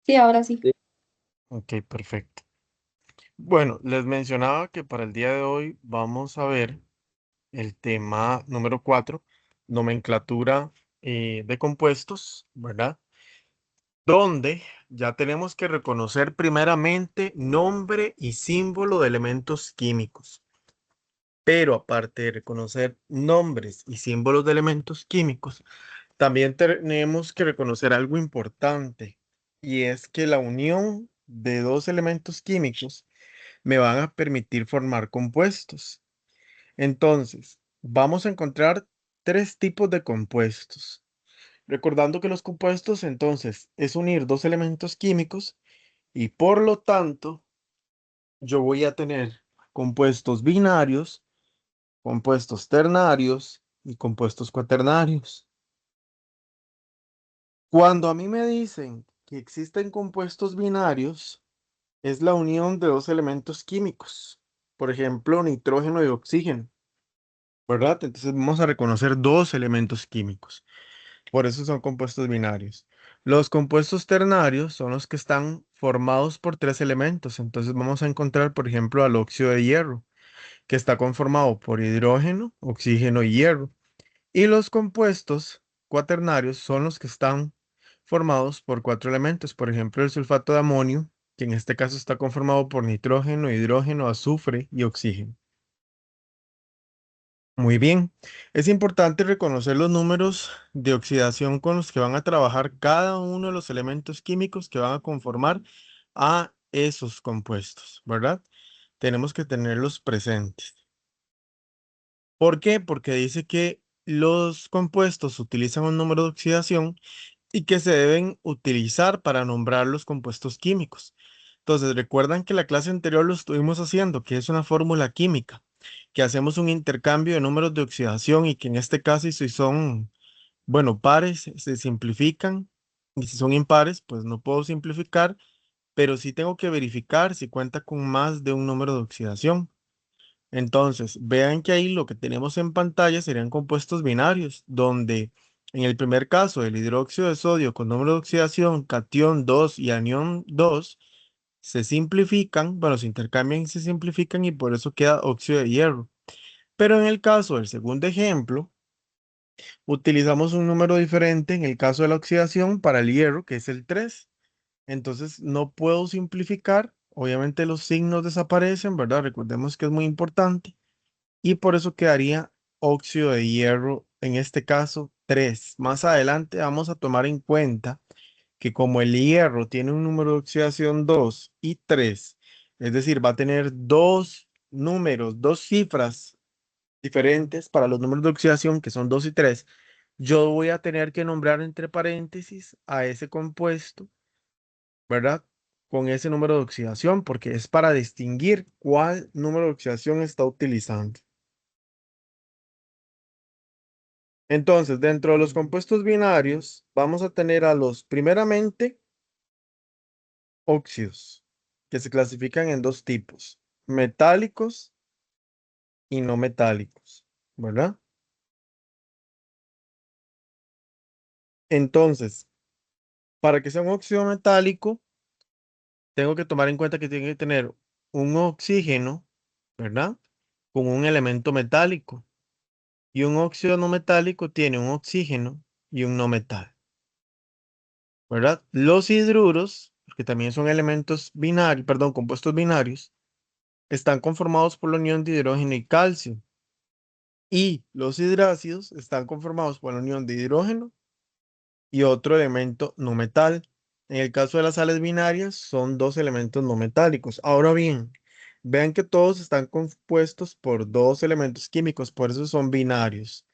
Sí, ahora sí. Sí. Ok, perfecto. Bueno, les mencionaba que para el día de hoy vamos a ver el tema número 4, nomenclatura de compuestos, ¿verdad? Donde ya tenemos que reconocer primeramente nombre y símbolo de elementos químicos. Pero aparte de reconocer nombres y símbolos de elementos químicos, también tenemos que reconocer algo importante, y es que la unión de dos elementos químicos me van a permitir formar compuestos. Entonces, vamos a encontrar tres tipos de compuestos. Recordando que los compuestos, entonces, es unir dos elementos químicos y por lo tanto, yo voy a tener compuestos binarios, compuestos ternarios y compuestos cuaternarios. Cuando a mí me dicen que existen compuestos binarios, es la unión de dos elementos químicos. Por ejemplo, nitrógeno y oxígeno, ¿verdad? Entonces vamos a reconocer dos elementos químicos. Por eso son compuestos binarios. Los compuestos ternarios son los que están formados por tres elementos. Entonces vamos a encontrar, por ejemplo, al óxido de hierro, que está conformado por hidrógeno, oxígeno y hierro. Y los compuestos cuaternarios son los que están formados por cuatro elementos. Por ejemplo, el sulfato de amonio, que en este caso está conformado por nitrógeno, hidrógeno, azufre y oxígeno. Muy bien. Es importante reconocer los números de oxidación con los que van a trabajar cada uno de los elementos químicos que van a conformar a esos compuestos, ¿verdad? Tenemos que tenerlos presentes. ¿Por qué? Porque dice que los compuestos utilizan un número de oxidación y que se deben utilizar para nombrar los compuestos químicos. Entonces, recuerdan que la clase anterior lo estuvimos haciendo, que es una fórmula química, que hacemos un intercambio de números de oxidación y que en este caso, si son, bueno, pares, se simplifican, y si son impares, pues no puedo simplificar, pero sí tengo que verificar si cuenta con más de un número de oxidación. Entonces, vean que ahí lo que tenemos en pantalla serían compuestos binarios, donde en el primer caso el hidróxido de sodio con número de oxidación cation 2 y anión 2 se simplifican, bueno, se intercambian y se simplifican y por eso queda óxido de hierro. Pero en el caso del segundo ejemplo, utilizamos un número diferente en el caso de la oxidación para el hierro, que es el 3. Entonces, no puedo simplificar, obviamente los signos desaparecen, ¿verdad? Recordemos que es muy importante y por eso quedaría óxido de hierro, en este caso 3. Más adelante vamos a tomar en cuenta que como el hierro tiene un número de oxidación 2 y 3, es decir, va a tener dos números, dos cifras diferentes para los números de oxidación, que son 2 y 3, yo voy a tener que nombrar entre paréntesis a ese compuesto, ¿verdad? Con ese número de oxidación, porque es para distinguir cuál número de oxidación está utilizando. Entonces, dentro de los compuestos binarios, vamos a tener a los, primeramente, óxidos, que se clasifican en dos tipos, metálicos y no metálicos, ¿verdad? Entonces, para que sea un óxido metálico, tengo que tomar en cuenta que tiene que tener un oxígeno, ¿verdad? Con un elemento metálico. Y un óxido no metálico tiene un oxígeno y un no metal, ¿verdad? Los hidruros, que también son elementos binarios, perdón, compuestos binarios, están conformados por la unión de hidrógeno y calcio. Y los hidrácidos están conformados por la unión de hidrógeno y otro elemento no metal. En el caso de las sales binarias, son dos elementos no metálicos. Ahora bien, vean que todos están compuestos por dos elementos químicos, por eso son binarios.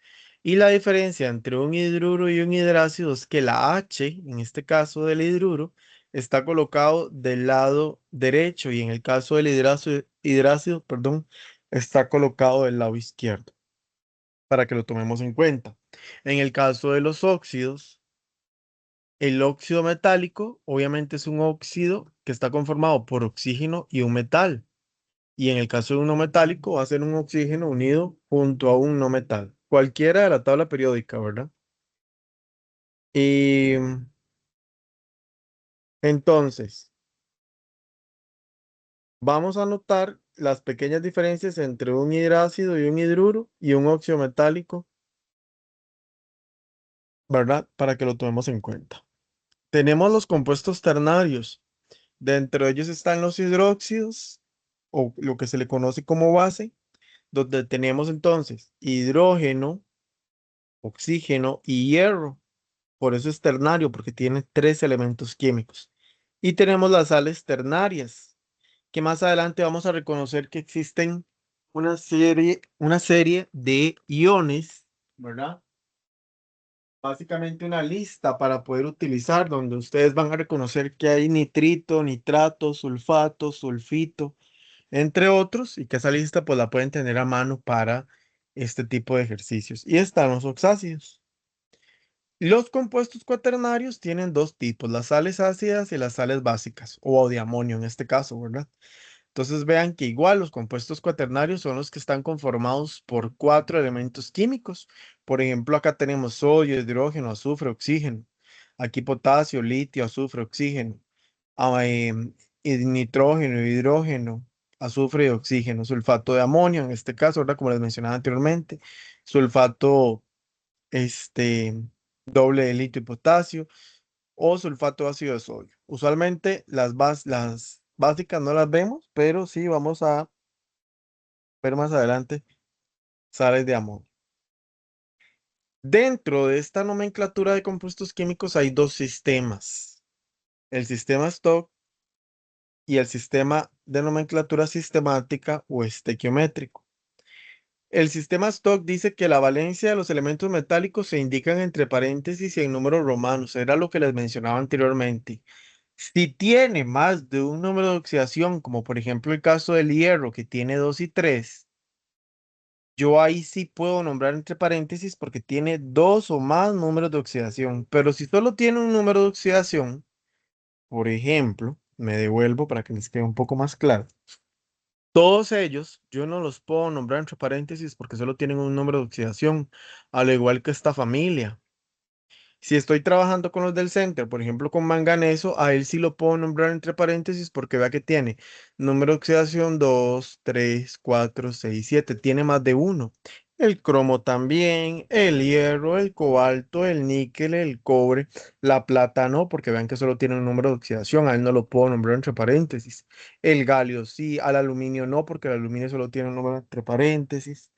Y la diferencia entre un hidruro y un hidrácido es que la H, en este caso del hidruro, está colocado del lado derecho y en el caso del hidrácido, perdón, está colocado del lado izquierdo, para que lo tomemos en cuenta. En el caso de los óxidos, el óxido metálico obviamente es un óxido que está conformado por oxígeno y un metal. Y en el caso de un no metálico va a ser un oxígeno unido junto a un no metal. Cualquiera de la tabla periódica, ¿verdad? Y Entonces, vamos a notar las pequeñas diferencias entre un hidrácido y un hidruro y un óxido metálico, ¿verdad? Para que lo tomemos en cuenta. Tenemos los compuestos ternarios. Dentro de ellos están los hidróxidos, o lo que se le conoce como base, donde tenemos entonces hidrógeno, oxígeno y hierro. Por eso es ternario, porque tiene tres elementos químicos. Y tenemos las sales ternarias, que más adelante vamos a reconocer que existen una serie de iones, ¿verdad? Básicamente una lista para poder utilizar, donde ustedes van a reconocer que hay nitrito, nitrato, sulfato, sulfito, entre otros, y que esa lista pues la pueden tener a mano para este tipo de ejercicios. Y están los oxácidos. Los compuestos cuaternarios tienen dos tipos, las sales ácidas y las sales básicas, o de amonio en este caso, ¿verdad? Entonces vean que igual los compuestos cuaternarios son los que están conformados por cuatro elementos químicos. Por ejemplo, acá tenemos sodio, hidrógeno, azufre, oxígeno. Aquí potasio, litio, azufre, oxígeno. Y nitrógeno, hidrógeno, azufre y oxígeno. Sulfato de amonio, en este caso, ¿verdad? Como les mencionaba anteriormente. Sulfato, este, doble de litio y potasio o sulfato de ácido de sodio. Usualmente las básicas no las vemos, pero sí vamos a ver más adelante sales de amonio. Dentro de esta nomenclatura de compuestos químicos hay dos sistemas, el sistema Stock y el sistema de nomenclatura sistemática o estequiométrico. El sistema Stock dice que la valencia de los elementos metálicos se indican entre paréntesis y en números romanos, era lo que les mencionaba anteriormente. Si tiene más de un número de oxidación, como por ejemplo el caso del hierro, que tiene 2 y 3, yo ahí sí puedo nombrar entre paréntesis porque tiene dos o más números de oxidación. Pero si solo tiene un número de oxidación, por ejemplo, me devuelvo para que les quede un poco más claro. Todos ellos, yo no los puedo nombrar entre paréntesis porque solo tienen un número de oxidación, al igual que esta familia. Si estoy trabajando con los del center, por ejemplo, con manganeso, a él sí lo puedo nombrar entre paréntesis porque vea que tiene número de oxidación 2, 3, 4, 6, 7. Tiene más de uno. El cromo también, el hierro, el cobalto, el níquel, el cobre, la plata no, porque vean que solo tiene un número de oxidación, a él no lo puedo nombrar entre paréntesis. El galio sí, al aluminio no, porque el aluminio solo tiene un número entre paréntesis.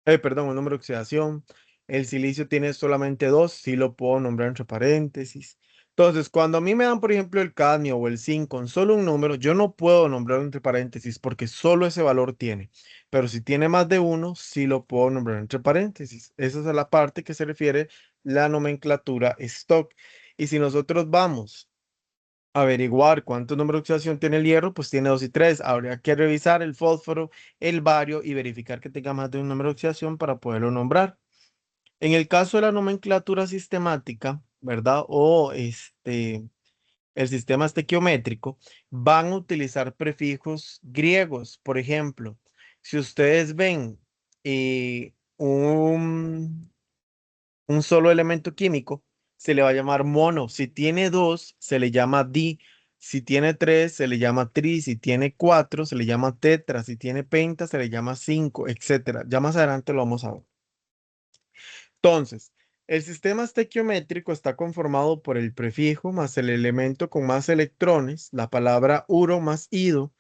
Perdón, un número de oxidación. El silicio tiene solamente dos, sí lo puedo nombrar entre paréntesis. Entonces, cuando a mí me dan, por ejemplo, el cadmio o el zinc con solo un número, yo no puedo nombrarlo entre paréntesis porque solo ese valor tiene. Pero si tiene más de uno, sí lo puedo nombrar entre paréntesis. Esa es la parte que se refiere la nomenclatura stock. Y si nosotros vamos averiguar cuánto número de oxidación tiene el hierro, pues tiene 2 y 3. Habría que revisar el fósforo, el bario y verificar que tenga más de un número de oxidación para poderlo nombrar. En el caso de la nomenclatura sistemática, ¿verdad? O el sistema estequiométrico, van a utilizar prefijos griegos. Por ejemplo, si ustedes ven un solo elemento químico, se le va a llamar mono. Si tiene dos, se le llama di. Si tiene tres, se le llama tri. Si tiene cuatro, se le llama tetra. Si tiene penta, se le llama cinco, etcétera. Ya más adelante lo vamos a ver. Entonces, el sistema estequiométrico está conformado por el prefijo más el elemento con más electrones, la palabra uro más ido,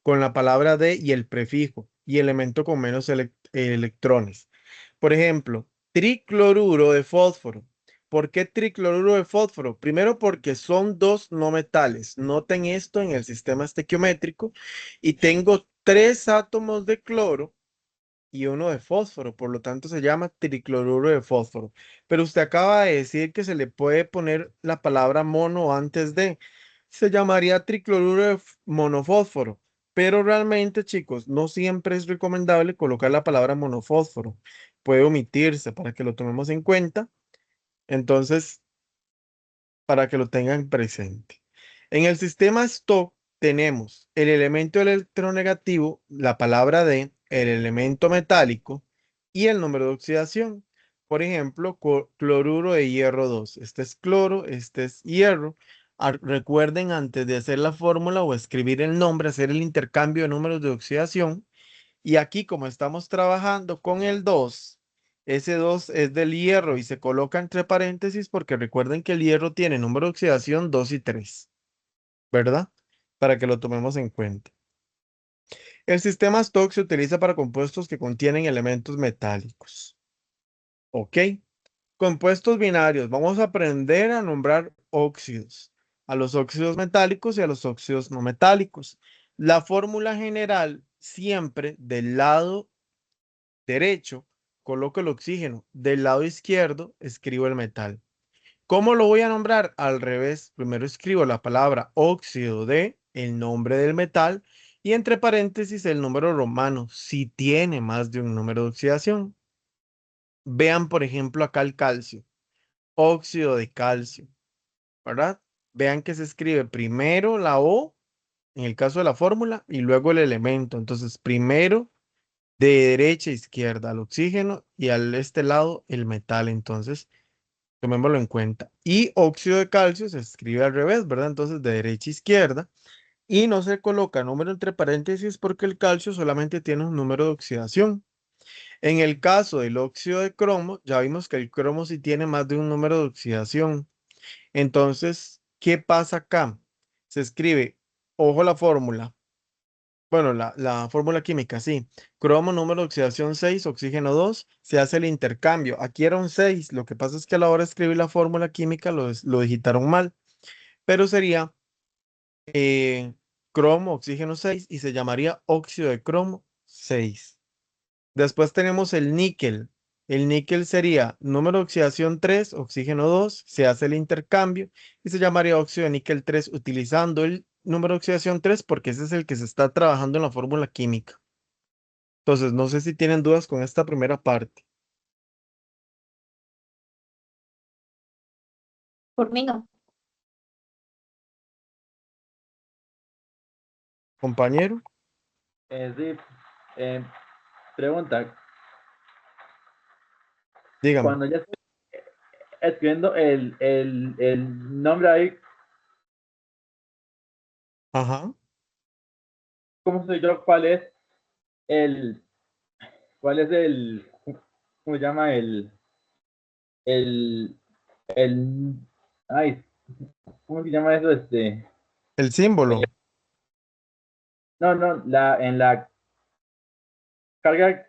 con la palabra de y el prefijo, y elemento con menos electrones. Por ejemplo, tricloruro de fósforo. ¿Por qué tricloruro de fósforo? Primero porque son dos no metales. Noten esto en el sistema estequiométrico y tengo tres átomos de cloro y uno de fósforo, por lo tanto se llama tricloruro de fósforo. Pero usted acaba de decir que se le puede poner la palabra mono antes de, se llamaría tricloruro de monofósforo. Pero realmente, chicos, no siempre es recomendable colocar la palabra monofósforo. Puede omitirse para que lo tomemos en cuenta. Entonces, para que lo tengan presente. En el sistema stock tenemos el elemento electronegativo, la palabra de, el elemento metálico y el número de oxidación. Por ejemplo, cloruro de hierro 2. Este es cloro, este es hierro. Recuerden antes de hacer la fórmula o escribir el nombre, hacer el intercambio de números de oxidación. Y aquí, como estamos trabajando con el 2, ese 2 es del hierro y se coloca entre paréntesis porque recuerden que el hierro tiene número de oxidación 2 y 3, ¿verdad? Para que lo tomemos en cuenta. El sistema Stock se utiliza para compuestos que contienen elementos metálicos. ¿Ok? Compuestos binarios. Vamos a aprender a nombrar óxidos, a los óxidos metálicos y a los óxidos no metálicos. La fórmula general siempre del lado derecho coloco el oxígeno, del lado izquierdo escribo el metal. ¿Cómo lo voy a nombrar? Al revés, primero escribo la palabra óxido de, el nombre del metal, y entre paréntesis el número romano, si tiene más de un número de oxidación. Vean, por ejemplo, acá el calcio, óxido de calcio, ¿verdad? Vean que se escribe primero la O, en el caso de la fórmula, y luego el elemento. Entonces, primero de derecha a izquierda el oxígeno y al este lado el metal. Entonces, tomémoslo en cuenta. Y óxido de calcio se escribe al revés, ¿verdad? Entonces, de derecha a izquierda. Y no se coloca número entre paréntesis porque el calcio solamente tiene un número de oxidación. En el caso del óxido de cromo, ya vimos que el cromo sí tiene más de un número de oxidación. Entonces, ¿qué pasa acá? Se escribe, ojo la fórmula. Bueno, la fórmula química, sí. Cromo, número de oxidación 6, oxígeno 2, se hace el intercambio. Aquí era un 6, lo que pasa es que a la hora de escribir la fórmula química lo digitaron mal, pero sería cromo, oxígeno 6 y se llamaría óxido de cromo 6. Después tenemos el níquel. El níquel sería número de oxidación 3, oxígeno 2, se hace el intercambio y se llamaría óxido de níquel 3 utilizando el número de oxidación 3 porque ese es el que se está trabajando en la fórmula química. Entonces, no sé si tienen dudas con esta primera parte. Por mí no. Compañero, Sí, eh, pregunta, dígame. cuando ya estoy escribiendo el nombre ahí, Ajá. ¿cómo sé yo el, cuál es el, cómo se llama el, el, ay, ¿cómo se llama eso? El símbolo. No, no, en la carga,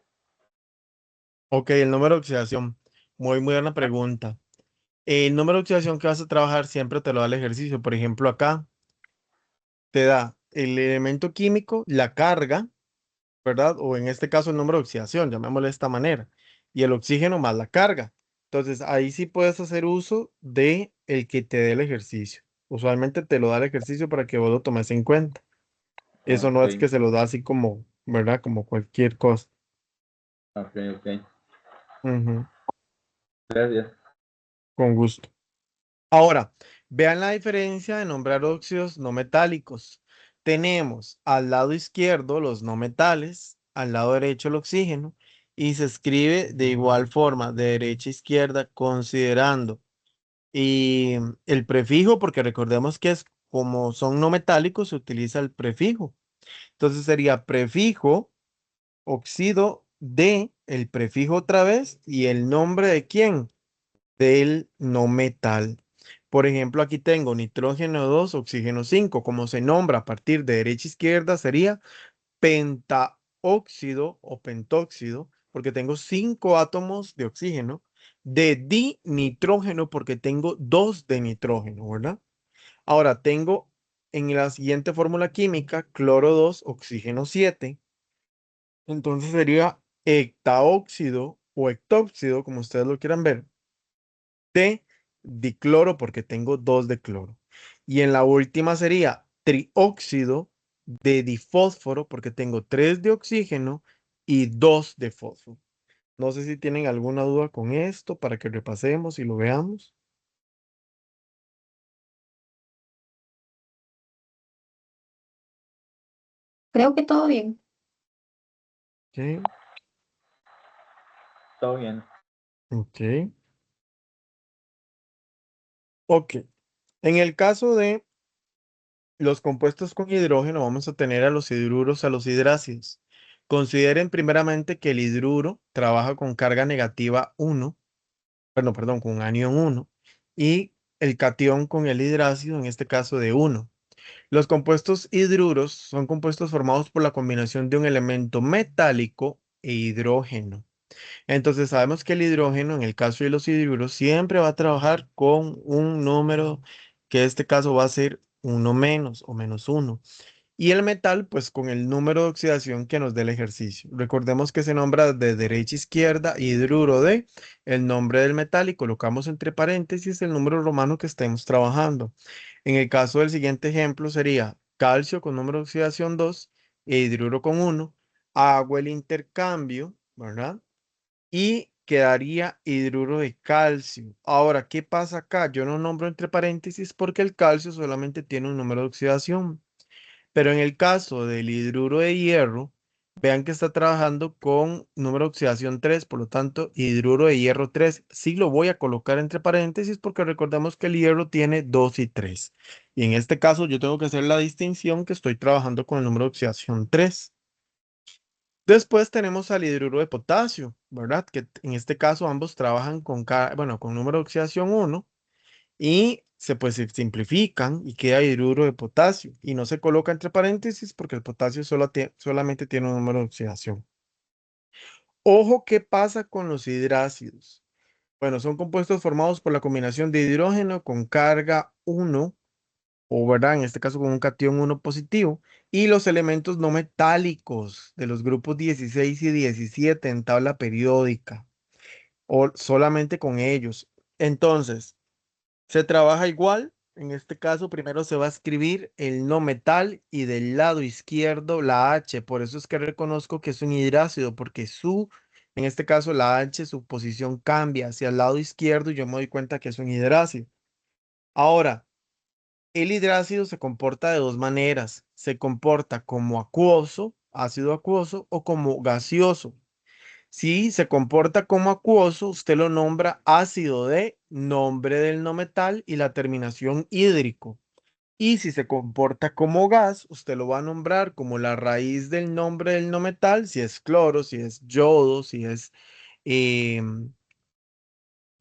Ok, el número de oxidación. Muy buena pregunta. El número de oxidación que vas a trabajar siempre te lo da el ejercicio. Por ejemplo, acá te da el elemento químico, la carga, ¿verdad? O en este caso el número de oxidación, llamémosle de esta manera, y el oxígeno más la carga. Entonces ahí sí puedes hacer uso de el que te dé el ejercicio. Usualmente te lo da el ejercicio para que vos lo tomes en cuenta. Eso no ok, es que se lo da así como, ¿verdad? Como cualquier cosa. ok, ok, Ujú, gracias. con gusto. Ahora, vean la diferencia de nombrar óxidos no metálicos. Tenemos al lado izquierdo los no metales, al lado derecho el oxígeno, y se escribe de igual forma, de derecha a izquierda, considerando y el prefijo, porque recordemos que es como son no metálicos, se utiliza el prefijo. Entonces sería prefijo, óxido de, el prefijo otra vez, y el nombre de quién, del no metal. Por ejemplo, aquí tengo nitrógeno 2, oxígeno 5. Como se nombra a partir de derecha a izquierda, sería pentaóxido o pentóxido, porque tengo 5 átomos de oxígeno, de dinitrógeno, porque tengo 2 de nitrógeno, ¿verdad? Ahora tengo en la siguiente fórmula química cloro 2, oxígeno 7. Entonces sería hectaóxido o hectóxido, como ustedes lo quieran ver, de dicloro porque tengo 2 de cloro. Y en la última sería trióxido de difósforo porque tengo 3 de oxígeno y 2 de fósforo. No sé si tienen alguna duda con esto para que repasemos y lo veamos. Creo que todo bien. Ok, Todo bien. ok, ok. En el caso de los compuestos con hidrógeno, vamos a tener a los hidruros, a los hidrácidos. Consideren primeramente que el hidruro trabaja con carga negativa 1, bueno, perdón, con anión 1, y el catión con el hidrácido, en este caso de 1. Los compuestos hidruros son compuestos formados por la combinación de un elemento metálico e hidrógeno. Entonces sabemos que el hidrógeno, en el caso de los hidruros, siempre va a trabajar con un número que en este caso va a ser 1 menos o menos 1. Y el metal, pues con el número de oxidación que nos dé el ejercicio. Recordemos que se nombra de derecha a izquierda hidruro de el nombre del metal y colocamos entre paréntesis el número romano que estemos trabajando. En el caso del siguiente ejemplo sería calcio con número de oxidación 2 e hidruro con 1. Hago el intercambio, ¿verdad? Y quedaría hidruro de calcio. Ahora, ¿qué pasa acá? Yo no nombro entre paréntesis porque el calcio solamente tiene un número de oxidación. Pero en el caso del hidruro de hierro, vean que está trabajando con número de oxidación 3, por lo tanto, hidruro de hierro 3. Sí lo voy a colocar entre paréntesis porque recordemos que el hierro tiene 2 y 3. Y en este caso yo tengo que hacer la distinción que estoy trabajando con el número de oxidación 3. Después tenemos al hidruro de potasio, ¿verdad? Que en este caso ambos trabajan con, bueno, con número de oxidación 1 y se simplifican y queda hidruro de potasio y no se coloca entre paréntesis porque el potasio solamente tiene un número de oxidación. Ojo, ¿qué pasa con los hidrácidos? Bueno, son compuestos formados por la combinación de hidrógeno con carga 1 o, ¿verdad? En este caso con un catión 1 positivo y los elementos no metálicos de los grupos 16 y 17 en tabla periódica o solamente con ellos. Entonces, se trabaja igual. En este caso, primero se va a escribir el no metal y del lado izquierdo la H. Por eso es que reconozco que es un hidrácido, porque en este caso, la H, su posición cambia hacia el lado izquierdo y yo me doy cuenta que es un hidrácido. Ahora, el hidrácido se comporta de dos maneras. Se comporta como acuoso, ácido acuoso, o como gaseoso. Si se comporta como acuoso, usted lo nombra ácido de nombre del no metal y la terminación hídrico. Y si se comporta como gas, usted lo va a nombrar como la raíz del nombre del no metal, si es cloro, si es yodo, si es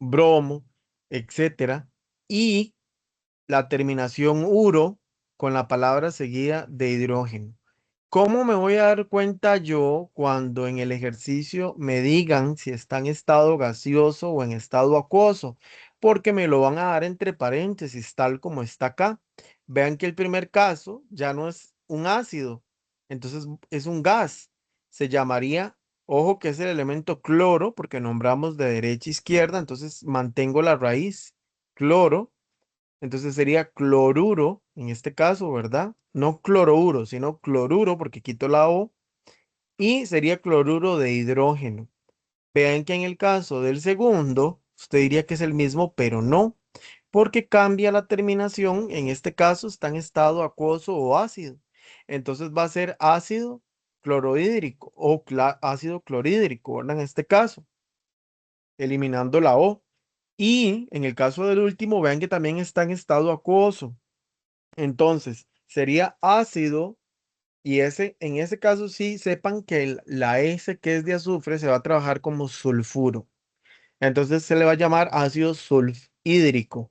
bromo, etcétera. Y la terminación uro con la palabra seguida de hidrógeno. ¿Cómo me voy a dar cuenta yo cuando en el ejercicio me digan si está en estado gaseoso o en estado acuoso? Porque me lo van a dar entre paréntesis, tal como está acá. Vean que el primer caso ya no es un ácido, entonces es un gas. Se llamaría, ojo que es el elemento cloro, porque nombramos de derecha a izquierda, entonces mantengo la raíz, cloro. Entonces sería cloruro, en este caso, ¿verdad? No cloruro, sino cloruro, porque quito la O, y sería cloruro de hidrógeno. Vean que en el caso del segundo, usted diría que es el mismo, pero no, porque cambia la terminación. En este caso está en estado acuoso o ácido. Entonces va a ser ácido clorhídrico o ácido clorhídrico, ¿verdad? En este caso, eliminando la O. Y en el caso del último, vean que también está en estado acuoso. Entonces, sería ácido y en ese caso sí sepan que la S que es de azufre se va a trabajar como sulfuro. Entonces se le va a llamar ácido sulfhídrico.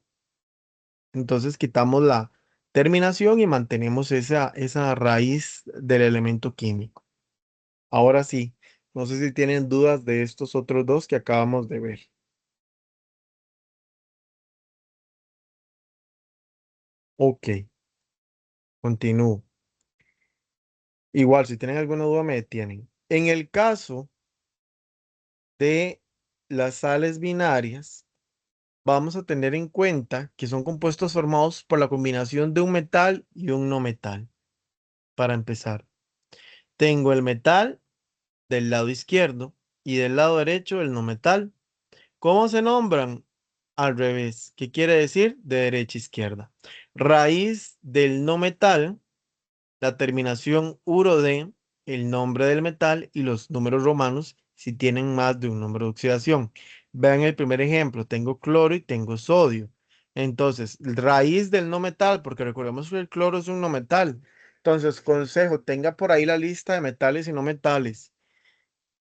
Entonces quitamos la terminación y mantenemos esa raíz del elemento químico. Ahora sí, no sé si tienen dudas de estos otros dos que acabamos de ver. Ok, continúo. Igual, si tienen alguna duda me detienen. En el caso de las sales binarias, vamos a tener en cuenta que son compuestos formados por la combinación de un metal y un no metal. Para empezar, tengo el metal del lado izquierdo y del lado derecho el no metal. ¿Cómo se nombran? Al revés. ¿Qué quiere decir? De derecha a izquierda. Raíz del no metal, la terminación uro de, el nombre del metal y los números romanos si tienen más de un número de oxidación. Vean el primer ejemplo, tengo cloro y tengo sodio. Entonces, raíz del no metal, porque recordemos que el cloro es un no metal. Entonces, consejo, tenga por ahí la lista de metales y no metales.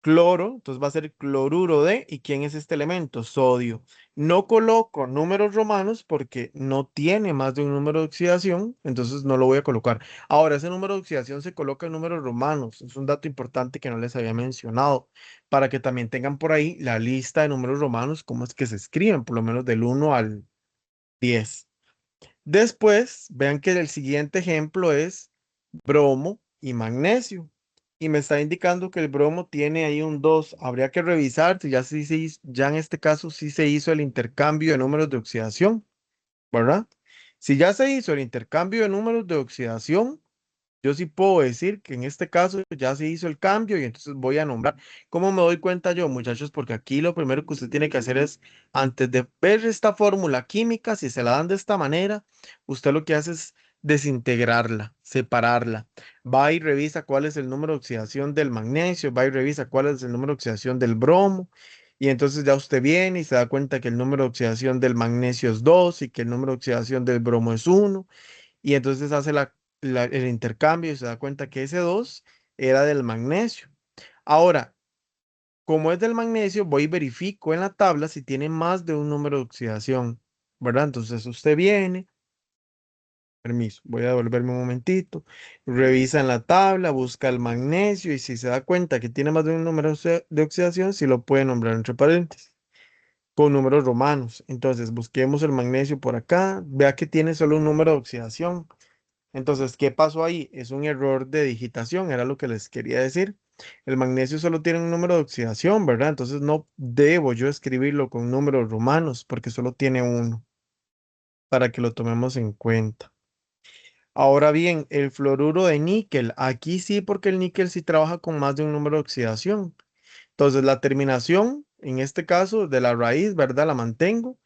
Cloro, entonces va a ser cloruro de, ¿y quién es este elemento? Sodio. No coloco números romanos porque no tiene más de un número de oxidación, entonces no lo voy a colocar. Ahora, ese número de oxidación se coloca en números romanos, es un dato importante que no les había mencionado, para que también tengan por ahí la lista de números romanos, cómo es que se escriben, por lo menos del 1 al 10. Después, vean que el siguiente ejemplo es bromo y magnesio. Y me está indicando que el bromo tiene ahí un 2. Habría que revisar si ya, ya en este caso sí se hizo el intercambio de números de oxidación, ¿verdad? Si ya se hizo el intercambio de números de oxidación, yo sí puedo decir que en este caso ya se hizo el cambio y entonces voy a nombrar. ¿Cómo me doy cuenta yo, muchachos? Porque aquí lo primero que usted tiene que hacer es, antes de ver esta fórmula química, si se la dan de esta manera, usted lo que hace es desintegrarla, separarla. Va y revisa cuál es el número de oxidación del magnesio, va y revisa cuál es el número de oxidación del bromo. Y entonces ya usted viene y se da cuenta que el número de oxidación del magnesio es 2 y que el número de oxidación del bromo es 1 y entonces hace el intercambio y se da cuenta que ese 2 era del magnesio. Ahora, como es del magnesio, voy y verifico en la tabla si tiene más de un número de oxidación, ¿verdad? Entonces usted viene, permiso, voy a devolverme un momentito, revisa en la tabla, busca el magnesio y si se da cuenta que tiene más de un número de oxidación, si lo puede nombrar entre paréntesis con números romanos. Entonces busquemos el magnesio por acá, vea que tiene solo un número de oxidación. Entonces, ¿qué pasó ahí? Es un error de digitación, era lo que les quería decir. El magnesio solo tiene un número de oxidación, ¿verdad? Entonces no debo yo escribirlo con números romanos porque solo tiene uno, para que lo tomemos en cuenta. Ahora bien, el fluoruro de níquel, aquí sí, porque el níquel sí trabaja con más de un número de oxidación. Entonces, la terminación, en este caso, de la raíz, ¿verdad? La mantengo.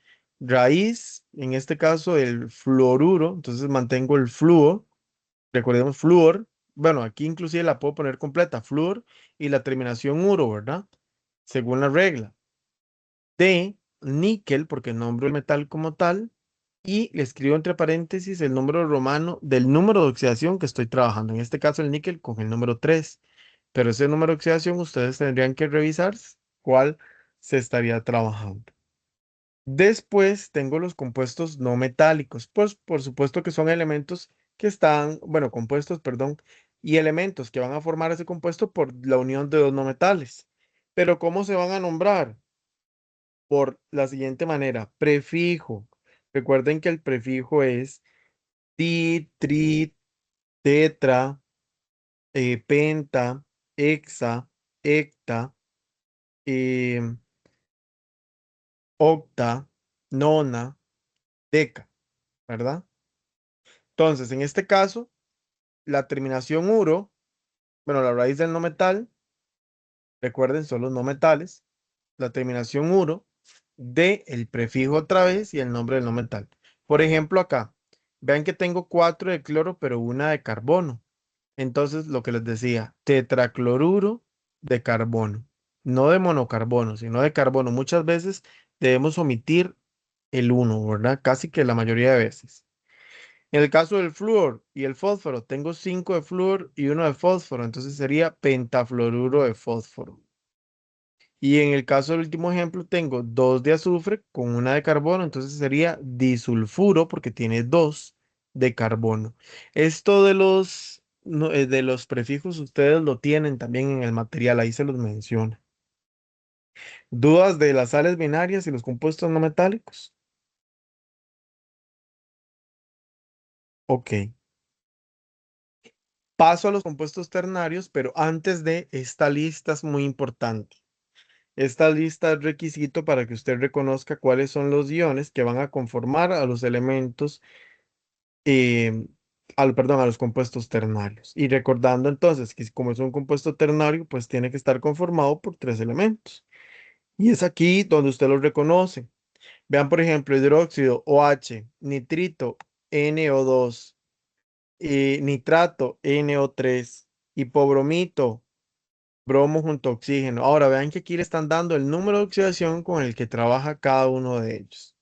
Raíz, en este caso, el fluoruro, entonces mantengo el flúor. Recordemos flúor. Bueno, aquí inclusive la puedo poner completa, flúor y la terminación uro, ¿verdad? Según la regla. De níquel, porque nombro el metal como tal, y le escribo entre paréntesis el número romano del número de oxidación que estoy trabajando. En este caso el níquel con el número 3. Pero ese número de oxidación ustedes tendrían que revisar cuál se estaría trabajando. Después tengo los compuestos no metálicos, pues por supuesto que son elementos que están, bueno, compuestos, perdón, y elementos que van a formar ese compuesto por la unión de dos no metales. Pero ¿cómo se van a nombrar? Por la siguiente manera, prefijo. Recuerden que el prefijo es ti, tri, tetra, penta, hexa, hecta, em, octa, nona, deca, ¿verdad? Entonces, en este caso, la terminación uro, bueno, la raíz del no metal, recuerden, son los no metales, la terminación uro de el prefijo otra vez y el nombre del no metal. Por ejemplo, acá, vean que tengo 4 de cloro, pero una de carbono. Entonces, lo que les decía, tetracloruro de carbono, no de monocarbono, sino de carbono. Muchas veces debemos omitir el uno, ¿verdad? Casi que la mayoría de veces. En el caso del flúor y el fósforo, tengo 5 de flúor y uno de fósforo, entonces sería pentafluoruro de fósforo. Y en el caso del último ejemplo, tengo 2 de azufre con una de carbono, entonces sería disulfuro porque tiene 2 de carbono. Esto de los, de los prefijos, ustedes lo tienen también en el material, ahí se los menciona. ¿Dudas de las sales binarias y los compuestos no metálicos? Ok. Paso a los compuestos ternarios, pero antes de esta lista es muy importante. Esta lista es requisito para que usted reconozca cuáles son los iones que van a conformar a los elementos, eh, perdón, a los compuestos ternarios. Y recordando entonces que como es un compuesto ternario, pues tiene que estar conformado por 3 elementos. Y es aquí donde usted los reconoce. Vean, por ejemplo, hidróxido OH, nitrito NO2, nitrato NO3, hipobromito bromo junto a oxígeno. Ahora vean que aquí le están dando el número de oxidación con el que trabaja cada uno de ellos.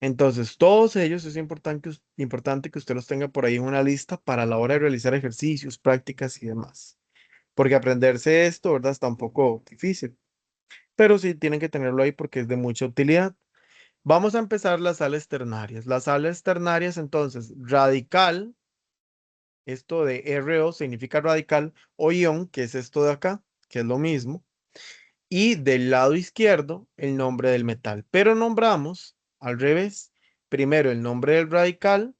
Entonces, todos ellos es importante que usted los tenga por ahí en una lista para la hora de realizar ejercicios, prácticas y demás. Porque aprenderse esto, ¿verdad? Está un poco difícil, pero sí tienen que tenerlo ahí porque es de mucha utilidad. Vamos a empezar las sales ternarias. Las sales ternarias, entonces, radical, esto de RO significa radical, o ion, que es esto de acá, que es lo mismo. Y del lado izquierdo, el nombre del metal. Pero nombramos al revés. Primero el nombre del radical,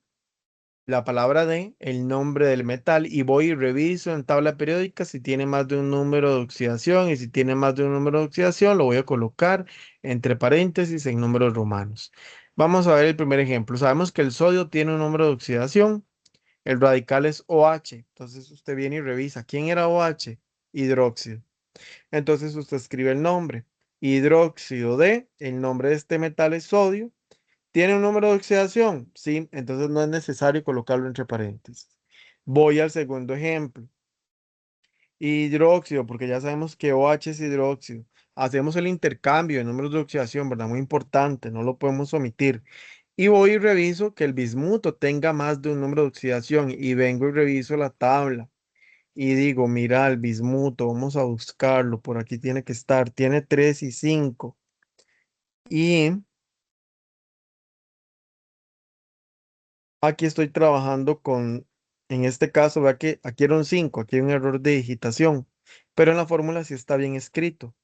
la palabra de, el nombre del metal, y voy y reviso en tabla periódica si tiene más de un número de oxidación, y si tiene más de un número de oxidación, lo voy a colocar entre paréntesis en números romanos. Vamos a ver el primer ejemplo. Sabemos que el sodio tiene un número de oxidación, el radical es OH. Entonces usted viene y revisa. ¿Quién era OH? Hidróxido. Entonces usted escribe el nombre. Hidróxido de, el nombre de este metal es sodio. ¿Tiene un número de oxidación? Sí, entonces no es necesario colocarlo entre paréntesis. Voy al segundo ejemplo. Hidróxido, porque ya sabemos que OH es hidróxido. Hacemos el intercambio de números de oxidación, ¿verdad? Muy importante, no lo podemos omitir. Y voy y reviso que el bismuto tenga más de un número de oxidación y vengo y reviso la tabla. Y digo, mira, el bismuto, vamos a buscarlo, por aquí tiene que estar, tiene 3 y 5. Y aquí estoy trabajando con, en este caso, vea que aquí era un 5, aquí hay un error de digitación, pero en la fórmula sí está bien escrito.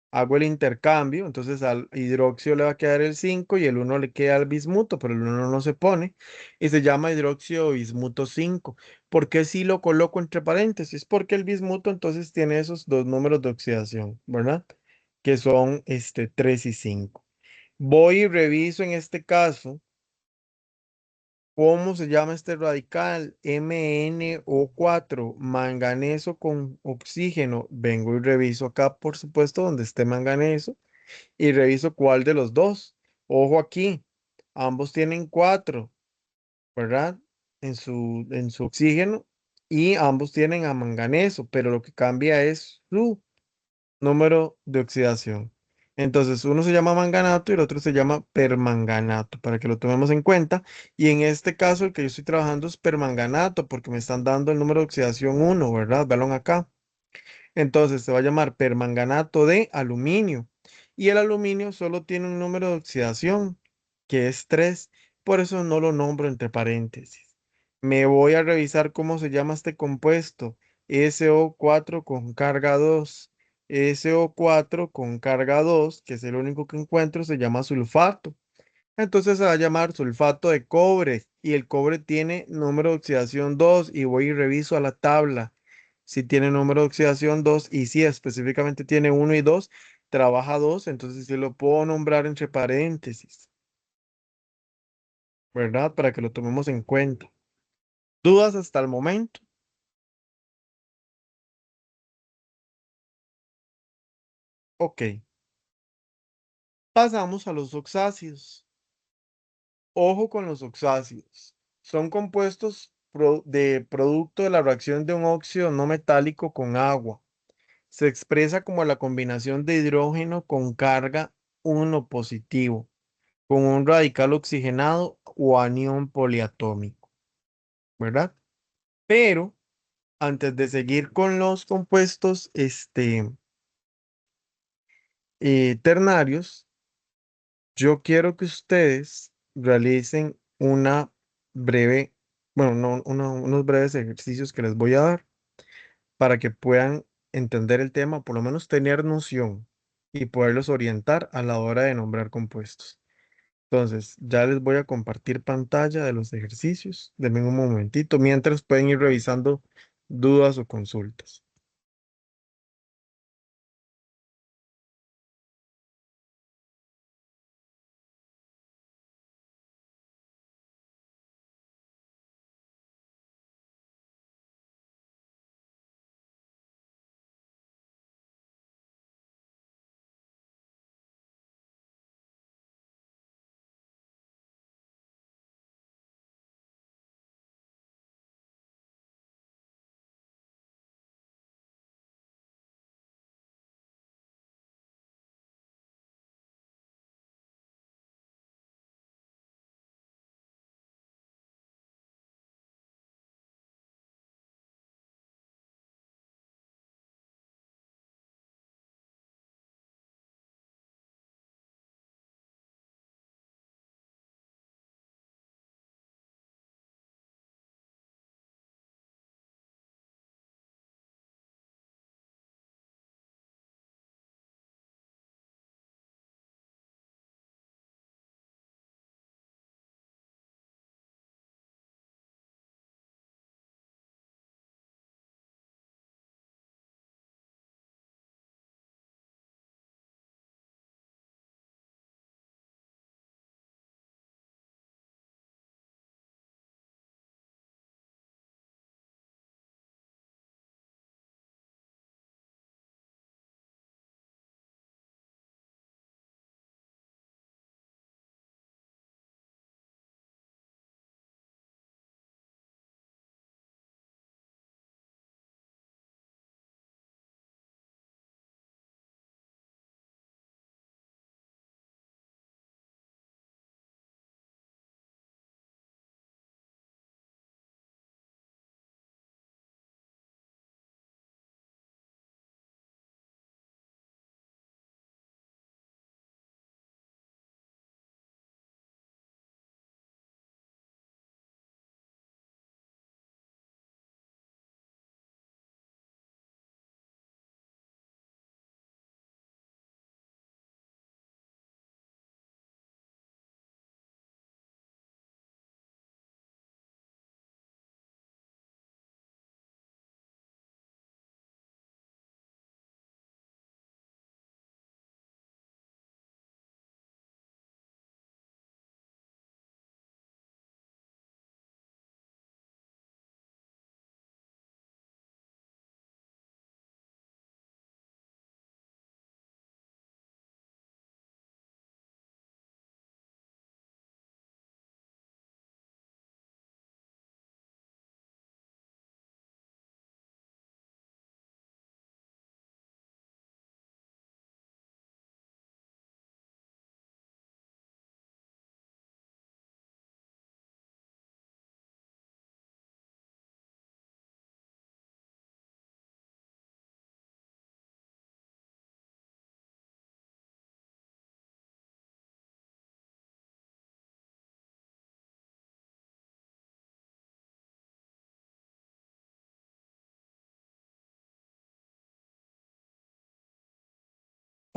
Hago el intercambio, entonces al hidróxido le va a quedar el 5 y el uno le queda al bismuto, pero el uno no se pone y se llama hidróxido bismuto 5. ¿Por qué si lo coloco entre paréntesis? Porque el bismuto entonces tiene esos dos números de oxidación, ¿verdad? Que son 3 y 5. Voy y reviso en este caso cómo se llama este radical, MnO4, manganeso con oxígeno. Vengo y reviso acá, por supuesto, donde esté manganeso y reviso cuál de los dos. Ojo aquí, ambos tienen 4, ¿verdad? En su oxígeno y ambos tienen a manganeso, pero lo que cambia es su número de oxidación. Entonces, uno se llama manganato y el otro se llama permanganato, para que lo tomemos en cuenta. Y en este caso, el que yo estoy trabajando es permanganato, porque me están dando el número de oxidación 1, ¿verdad? Vean acá. Entonces se va a llamar permanganato de aluminio. Y el aluminio solo tiene un número de oxidación, que es 3. Por eso no lo nombro entre paréntesis. Me voy a revisar cómo se llama este compuesto. SO4 con carga 2. SO4 con carga 2, que es el único que encuentro, se llama sulfato. Entonces se va a llamar sulfato de cobre y el cobre tiene número de oxidación 2 y voy y reviso a la tabla si tiene número de oxidación 2 y si específicamente tiene 1 y 2, trabaja 2, entonces sí lo puedo nombrar entre paréntesis, ¿verdad? Para que lo tomemos en cuenta. ¿Dudas hasta el momento? Ok, pasamos a los oxácidos. Ojo con los oxácidos. Son compuestos de producto de la reacción de un óxido no metálico con agua. Se expresa como la combinación de hidrógeno con carga 1 positivo, con un radical oxigenado o anión poliatómico, ¿verdad? Pero antes de seguir con los compuestos ternarios, yo quiero que ustedes realicen una breve, bueno, unos breves ejercicios que les voy a dar para que puedan entender el tema, por lo menos tener noción y poderlos orientar a la hora de nombrar compuestos. Entonces, ya les voy a compartir pantalla de los ejercicios. Denme un momentito, mientras pueden ir revisando dudas o consultas.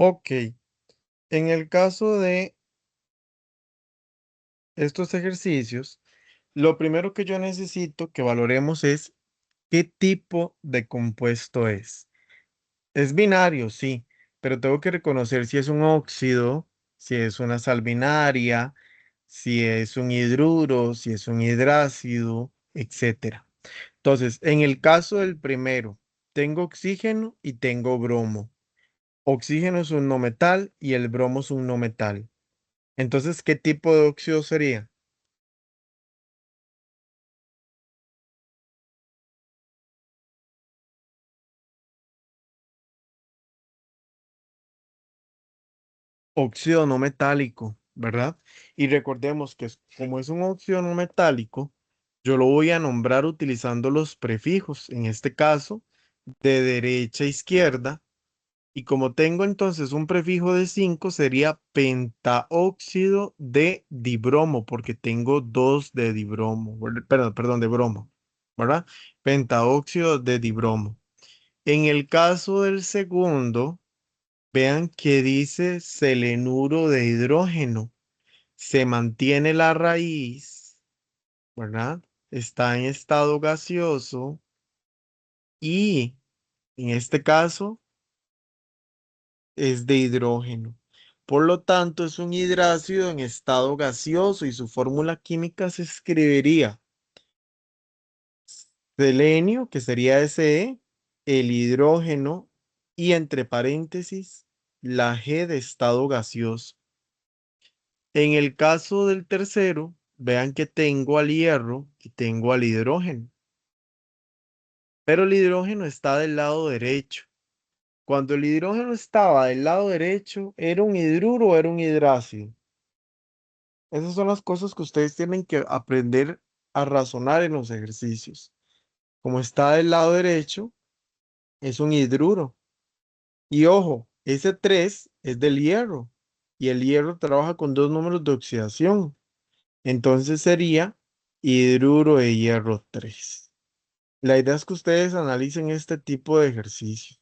Ok. En el caso de estos ejercicios, lo primero que yo necesito que valoremos es qué tipo de compuesto es. Es binario, sí, pero tengo que reconocer si es un óxido, si es una sal binaria, si es un hidruro, si es un hidrácido, etcétera. Entonces, en el caso del primero, tengo oxígeno y tengo bromo. Oxígeno es un no metal y el bromo es un no metal. Entonces, ¿qué tipo de óxido sería? Óxido no metálico, ¿verdad? Y recordemos que como es un óxido no metálico, yo lo voy a nombrar utilizando los prefijos, en este caso, de derecha a izquierda. Y como tengo entonces un prefijo de 5, sería pentaóxido de dibromo, porque tengo dos de dibromo, perdón, de bromo, ¿verdad? Pentaóxido de dibromo. En el caso del segundo, vean que dice selenuro de hidrógeno. Se mantiene la raíz, ¿verdad? Está en estado gaseoso y en este caso es de hidrógeno. Por lo tanto, es un hidrácido en estado gaseoso y su fórmula química se escribiría selenio, que sería Se, el hidrógeno y entre paréntesis la G de estado gaseoso. En el caso del tercero, vean que tengo al hierro y tengo al hidrógeno, pero el hidrógeno está del lado derecho. Cuando el hidrógeno estaba del lado derecho, ¿era un hidruro o era un hidrácido? Esas son las cosas que ustedes tienen que aprender a razonar en los ejercicios. Como está del lado derecho, es un hidruro. Y ojo, ese 3 es del hierro. Y el hierro trabaja con dos números de oxidación. Entonces sería hidruro de hierro 3. La idea es que ustedes analicen este tipo de ejercicio,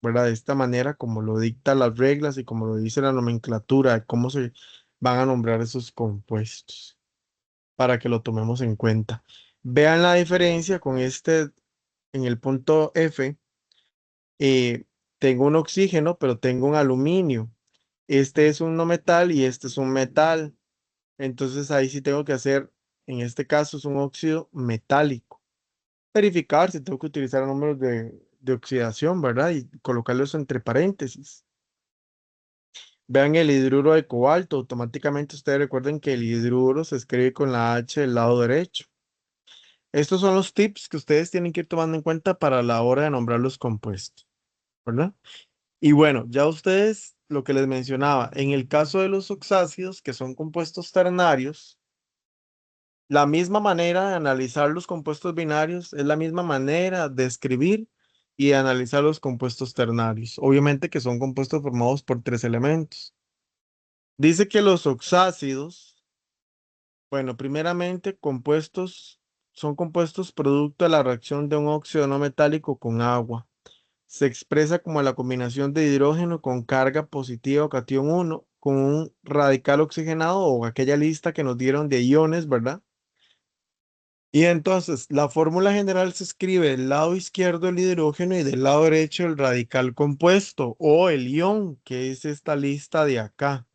¿verdad? De esta manera, como lo dictan las reglas y como lo dice la nomenclatura, de cómo se van a nombrar esos compuestos, para que lo tomemos en cuenta. Vean la diferencia con este, en el punto F, eh, tengo un oxígeno, pero tengo un aluminio. Este es un no metal y este es un metal. Entonces ahí sí tengo que hacer, en este caso es un óxido metálico. Verificar si tengo que utilizar números de oxidación, ¿verdad? Y colocarlos entre paréntesis. Vean el hidruro de cobalto. Automáticamente ustedes recuerden que el hidruro se escribe con la H del lado derecho. Estos son los tips que ustedes tienen que ir tomando en cuenta para la hora de nombrar los compuestos, ¿verdad? Y bueno, ya ustedes, lo que les mencionaba, en el caso de los oxácidos, que son compuestos ternarios, la misma manera de analizar los compuestos binarios es la misma manera de escribir y de analizar los compuestos ternarios. Obviamente que son compuestos formados por tres elementos. Dice que los oxácidos, bueno, primeramente son compuestos producto de la reacción de un óxido no metálico con agua. Se expresa como la combinación de hidrógeno con carga positiva o cation 1 con un radical oxigenado o aquella lista que nos dieron de iones, ¿verdad? Y entonces la fórmula general se escribe del lado izquierdo el hidrógeno y del lado derecho el radical compuesto o el ion, que es esta lista de acá,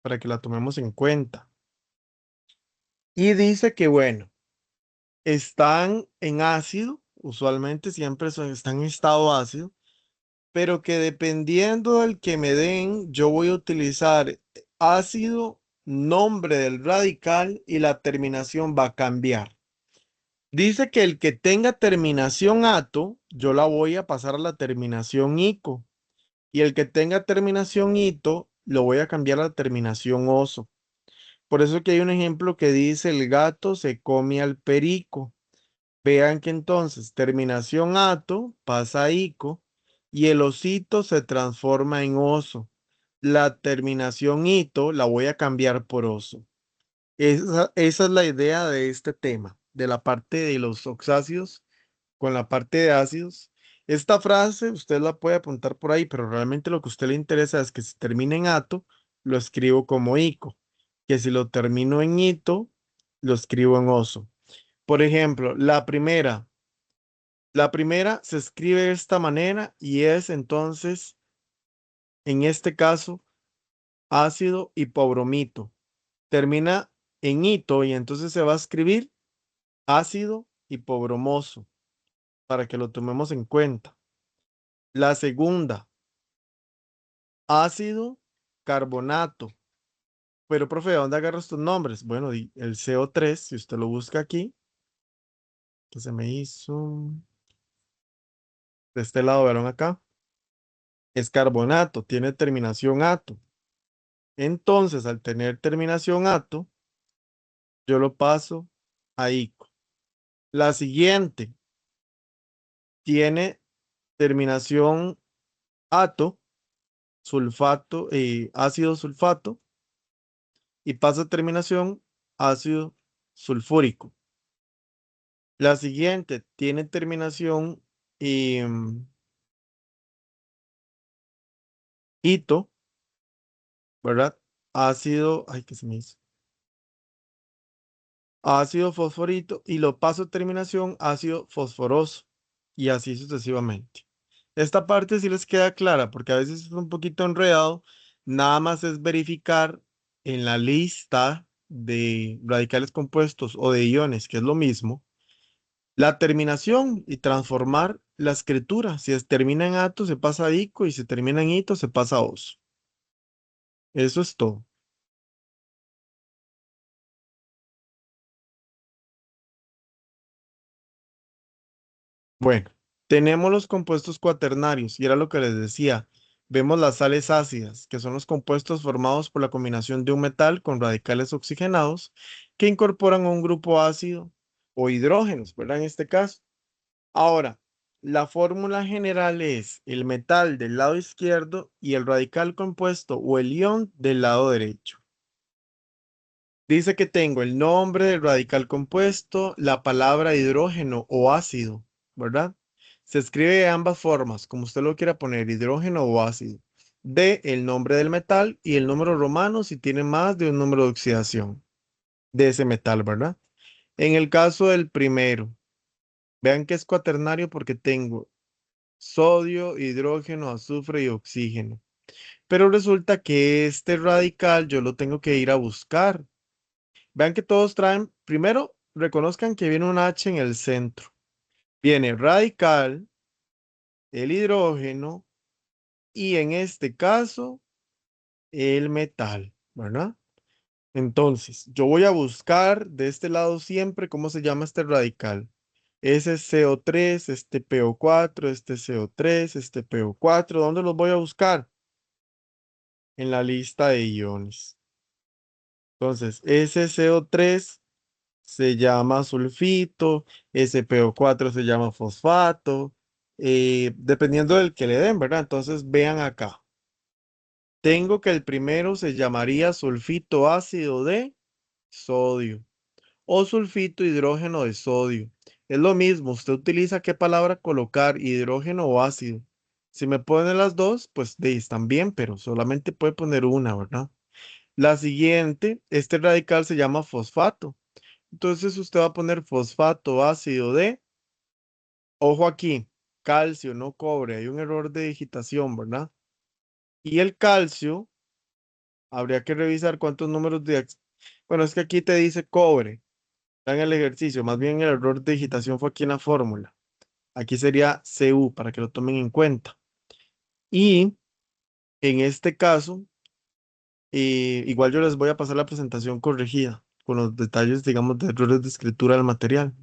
para que la tomemos en cuenta. Y dice que, bueno, están en ácido, usualmente siempre están en estado ácido, pero que dependiendo del que me den, yo voy a utilizar ácido, nombre del radical y la terminación va a cambiar. Dice que el que tenga terminación ato, yo la voy a pasar a la terminación ico. Y el que tenga terminación ito, lo voy a cambiar a la terminación oso. Por eso que hay un ejemplo que dice el gato se come al perico. Vean que entonces terminación ato pasa a ico y el osito se transforma en oso. La terminación ito la voy a cambiar por oso. Esa es la idea de este tema, de la parte de los oxácidos con la parte de ácidos. Esta frase usted la puede apuntar por ahí, pero realmente lo que a usted le interesa es que si termina en ato, lo escribo como ico, que si lo termino en ito, lo escribo en oso. Por ejemplo, la primera se escribe de esta manera y es entonces, en este caso, ácido hipobromito. Termina en ito y entonces se va a escribir ácido hipobromoso para que lo tomemos en cuenta. La segunda, ácido carbonato. Pero, profe, ¿de dónde agarro estos nombres? Bueno, el CO3, si usted lo busca aquí, que se me hizo de este lado, ¿vieron acá? Es carbonato, tiene terminación ato. Entonces, al tener terminación ato, yo lo paso a ico. La siguiente tiene terminación ato, sulfato, ácido sulfato, y pasa a terminación ácido sulfúrico. La siguiente tiene terminación ito, ¿verdad? Ácido, ay, ¿qué se me hizo? Ácido fosforito y lo paso a terminación ácido fosforoso y así sucesivamente. Esta parte sí les queda clara porque a veces es un poquito enredado. Nada más es verificar en la lista de radicales compuestos o de iones, que es lo mismo, la terminación y transformar la escritura. Si termina en ato, se pasa a ico y si termina en ito, se pasa a oso. Eso es todo. Bueno, tenemos los compuestos cuaternarios y era lo que les decía. Vemos las sales ácidas, que son los compuestos formados por la combinación de un metal con radicales oxigenados que incorporan un grupo ácido o hidrógenos, ¿verdad? En este caso. Ahora, la fórmula general es el metal del lado izquierdo y el radical compuesto o el ion del lado derecho. Dice que tengo el nombre del radical compuesto, la palabra hidrógeno o ácido, ¿verdad? Se escribe de ambas formas, como usted lo quiera poner, hidrógeno o ácido. D, el nombre del metal y el número romano si tiene más de un número de oxidación de ese metal, ¿verdad? En el caso del primero, vean que es cuaternario porque tengo sodio, hidrógeno, azufre y oxígeno. Pero resulta que este radical yo lo tengo que ir a buscar. Vean que todos traen, primero, reconozcan que viene un H en el centro. Viene radical, el hidrógeno y en este caso, el metal, ¿verdad? Entonces, yo voy a buscar de este lado siempre cómo se llama este radical. Ese es CO3, este PO4, este CO3, este PO4. ¿Dónde los voy a buscar? En la lista de iones. Entonces, ese CO3 se llama sulfito, SPO4 se llama fosfato, dependiendo del que le den, ¿verdad? Entonces vean acá. Tengo que el primero se llamaría sulfito ácido de sodio o sulfito hidrógeno de sodio. Es lo mismo, usted utiliza qué palabra colocar, hidrógeno o ácido. Si me ponen las dos, pues están bien, pero solamente puede poner una, ¿verdad? La siguiente, este radical se llama fosfato. Entonces usted va a poner fosfato ácido de, ojo aquí, calcio, no cobre, hay un error de digitación, ¿verdad? Y el calcio, habría que revisar cuántos números de... Bueno, es que aquí te dice cobre, está en el ejercicio, más bien el error de digitación fue aquí en la fórmula. Aquí sería Cu para que lo tomen en cuenta. Y en este caso, igual yo les voy a pasar la presentación corregida con los detalles, digamos, de errores de escritura del material.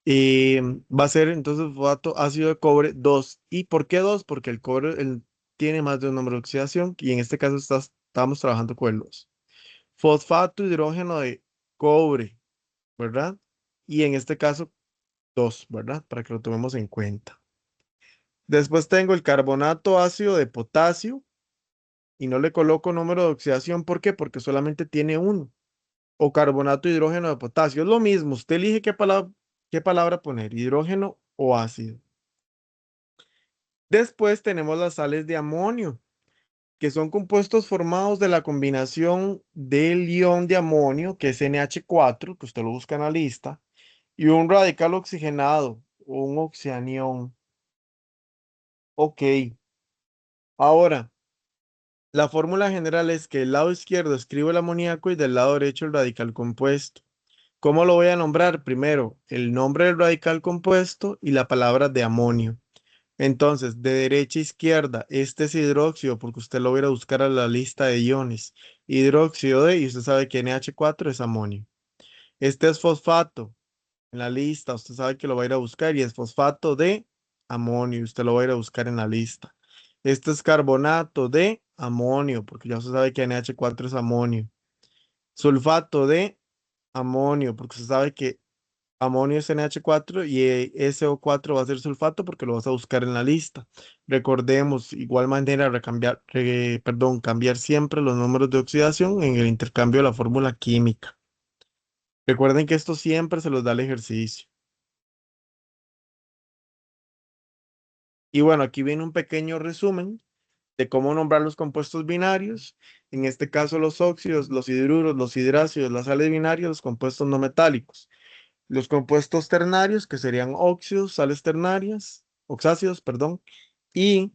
Va a ser entonces fosfato ácido de cobre 2. ¿Y por qué 2? Porque el cobre tiene más de un número de oxidación y en este caso estamos trabajando con el 2. Fosfato hidrógeno de cobre, ¿verdad? Y en este caso 2, ¿verdad? Para que lo tomemos en cuenta. Después tengo el carbonato ácido de potasio y no le coloco número de oxidación. ¿Por qué? Porque solamente tiene uno. O carbonato hidrógeno de potasio. Es lo mismo. Usted elige qué palabra poner, hidrógeno o ácido. Después tenemos las sales de amonio, que son compuestos formados de la combinación del ion de amonio, que es NH4, que usted lo busca en la lista, y un radical oxigenado, o un oxianión. Ok, ahora, la fórmula general es que el lado izquierdo escribo el amoníaco y del lado derecho el radical compuesto. ¿Cómo lo voy a nombrar? Primero, el nombre del radical compuesto y la palabra de amonio. Entonces, de derecha a izquierda, este es hidróxido, porque usted lo va a ir a buscar a la lista de iones. Hidróxido de, y usted sabe que NH4 es amonio. Este es fosfato. En la lista, usted sabe que lo va a ir a buscar y es fosfato de amonio, usted lo va a ir a buscar en la lista. Este es carbonato de amonio, porque ya usted sabe que NH4 es amonio. Sulfato de amonio, porque usted sabe que amonio es NH4 y SO4 va a ser sulfato porque lo vas a buscar en la lista. Recordemos, igual manera, cambiar siempre los números de oxidación en el intercambio de la fórmula química. Recuerden que esto siempre se los da el ejercicio. Y bueno, aquí viene un pequeño resumen de cómo nombrar los compuestos binarios. En este caso, los óxidos, los hidruros, los hidrácidos, las sales binarias, los compuestos no metálicos. Los compuestos ternarios, que serían óxidos, sales ternarias, oxácidos, perdón, y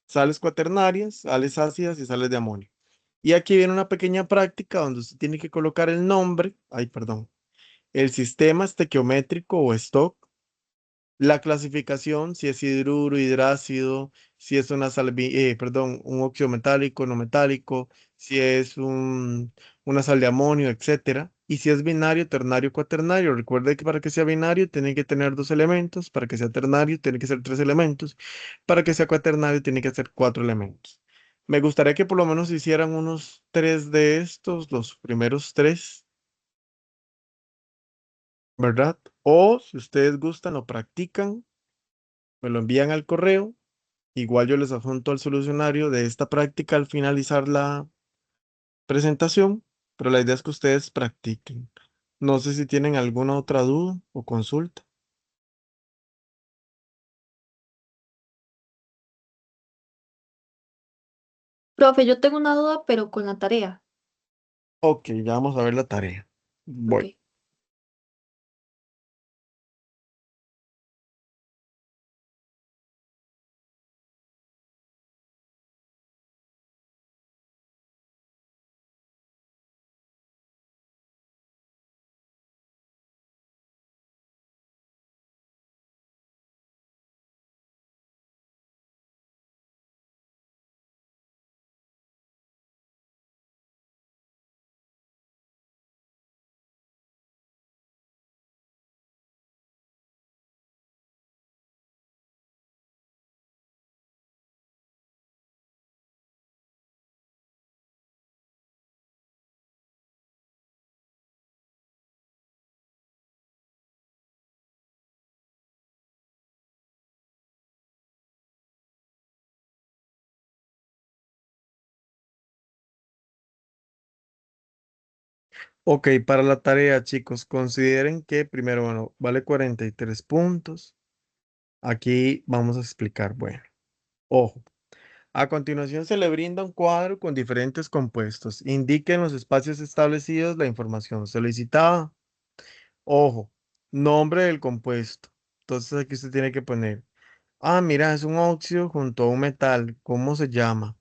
sales cuaternarias, sales ácidas y sales de amonio. Y aquí viene una pequeña práctica donde usted tiene que colocar el nombre, el sistema estequiométrico o stock, la clasificación, si es hidruro, hidrácido, si es un óxido metálico, no metálico, si es una sal de amonio, etcétera. Y si es binario, ternario, cuaternario. Recuerde que para que sea binario tiene que tener 2 elementos, para que sea ternario tiene que ser 3 elementos, para que sea cuaternario tiene que ser 4 elementos. Me gustaría que por lo menos hicieran unos 3 de estos, los primeros 3, ¿verdad? O si ustedes gustan, lo practican, me lo envían al correo. Igual yo les adjunto el solucionario de esta práctica al finalizar la presentación, pero la idea es que ustedes practiquen. No sé si tienen alguna otra duda o consulta. Profe, yo tengo una duda, pero con la tarea. Ok, ya vamos a ver la tarea. Ok. Voy. Ok, para la tarea, chicos, consideren que primero, bueno, vale 43 puntos. Aquí vamos a explicar, bueno, ojo. A continuación se le brinda un cuadro con diferentes compuestos. Indique en los espacios establecidos la información solicitada. Ojo, nombre del compuesto. Entonces aquí usted tiene que poner, mira, es un óxido junto a un metal. ¿Cómo se llama?